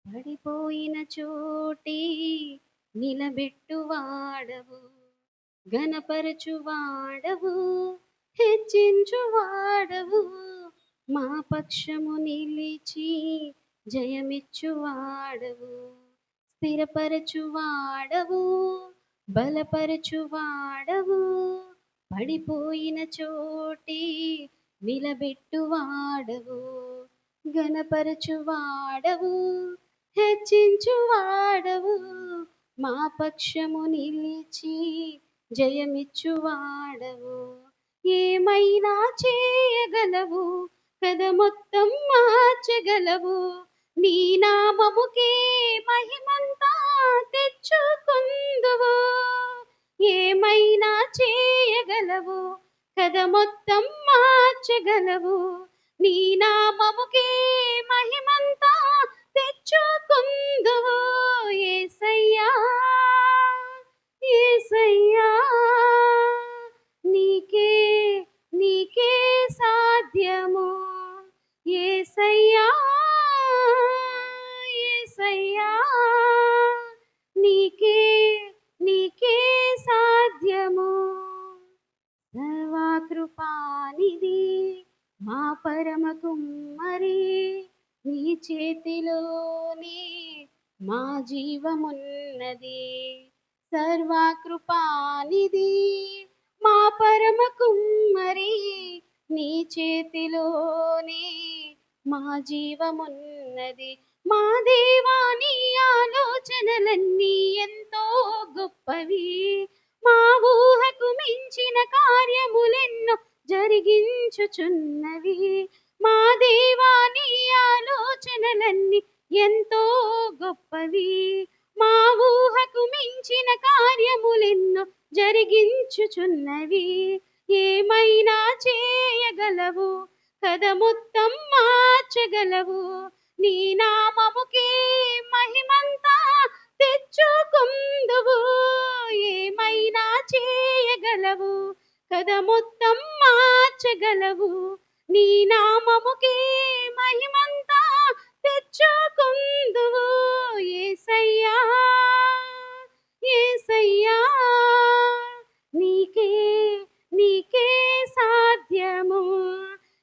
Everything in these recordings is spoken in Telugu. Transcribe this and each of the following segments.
పడిపోయిన చోటే నిలబెట్టువాడవు, ఘనపరచువాడవు, హెచ్చించువాడవు, మా పక్షము నిలిచి జయమిచ్చువాడవు, స్థిరపరచువాడవు, బలపరచువాడవు, పడిపోయిన చోటే నిలబెట్టువాడవు, ఘనపరచువాడవు, హెచ్చించువాడవు, మా పక్షము నిలిచి జయమిచ్చువాడవు. ఏమైనా చేయగలవు, కథ మొత్తం మార్చగలవు, నీ నామముకే మహిమంతా తెచ్చుకుందువు. ఏమైనా చేయగలవు, కథ మొత్తం మార్చగలవు, నీ నామముకే మహిమంతా తెచ్చుకుందువు. యేసయ్యా యేసయ్యా, నీకే నీకే సాధ్యము. యేసయ్యా యేసయ్యా, నీకే నీకే సాధ్యము. సర్వకృపానిధి మా పరమ కుమ్మరి, నీ చేతిలోనే మా జీవమున్నది. సర్వకృపానిధి మా పరమ కుమ్మరి, నీ చేతిలోనే మా జీవమున్నది. మా దేవా, నీ ఆలోచనలన్నీ ఎంతో గొప్పవి, మా ఊహకు మించిన కార్యములెన్నో జరిగించుచున్నవి. మా దేవా, నీ ఆలోచనలన్నీ ఎంతో గొప్పవి, మా ఊహకు మించిన కార్యములెన్నో జరిగించుచున్నవి. ఏమైనా చేయగలవు, కథ మొత్తం మార్చగలవు, నీ నామముకే మహిమంతా తెచ్చుకుందువు. ఏమైనా చేయగలవు, కథ మొత్తం మార్చగలవు, నీ నామముకే మహిమంతా తెచ్చుకుందువు. యేసయ్యా యేసయ్యా, నీకే నీకే సాధ్యము.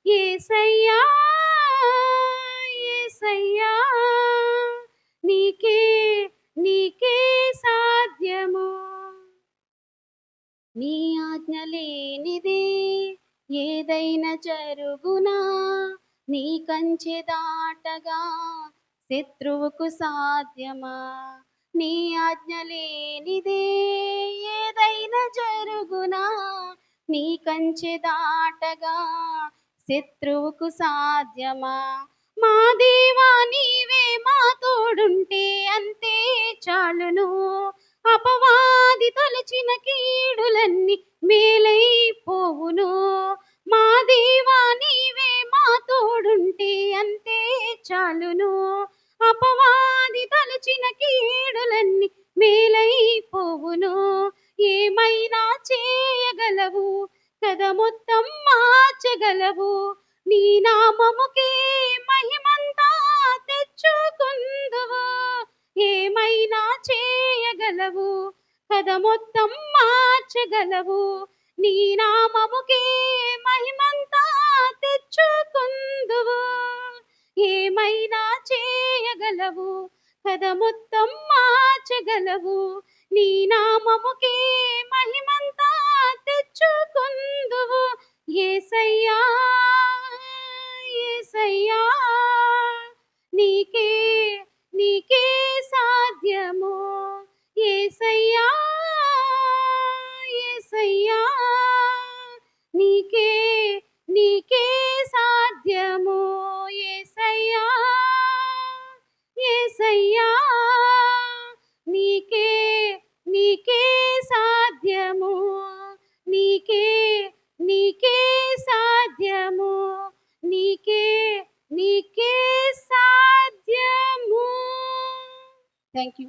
యేసయ్యా యేసయ్యా, నీకే నీకే సాధ్యము. నీ ఆజ్ఞ లేనిదే ఏదైనా జరుగునా, నీ కంచె దాటగా శత్రువుకు సాధ్యమా. నీ ఆజ్ఞ లేనిదే ఏదైనా జరుగునా, నీ కంచె దాటగా శత్రువుకు సాధ్యమా. మా దేవా, నీవే మా తోడుంటే అంతే చాలును, అపవాది తలచిన కీడులన్నీ మేలైపోవును. మా దేవా, నీవే మా తోడుంటే అంతే చాలును, అపవాది తలచిన కీడులన్నీ మేలైపోవును. ఏమైనా చేయగలవు, కథ మొత్తం మార్చగలవు, నీ నామముకే మహిమంతా తెచ్చుకుందువు. ఏమైనా చేయగలవు, కథ మొత్తం మార్చగలవు, నీ నామముకే మహిమంతా తెచ్చుకుందువు. ఏమైనా చేయగలవు, కథ మొత్తం మార్చగలవు, నీ నామముకే మహిమంతా తెచ్చుకుందువు. యేసయ్యా యేసయ్యా, నీకే నీకే సాధ్యము. యేసయ్యా యేసయ్యా, నీకే నీకే సాధ్యము. యేసయ్యా యేసయ్యా, నీకే నీకే సాధ్యము. నీకే నీకే సాధ్యము. నీకే నీకే సాధ్యము. Thank you.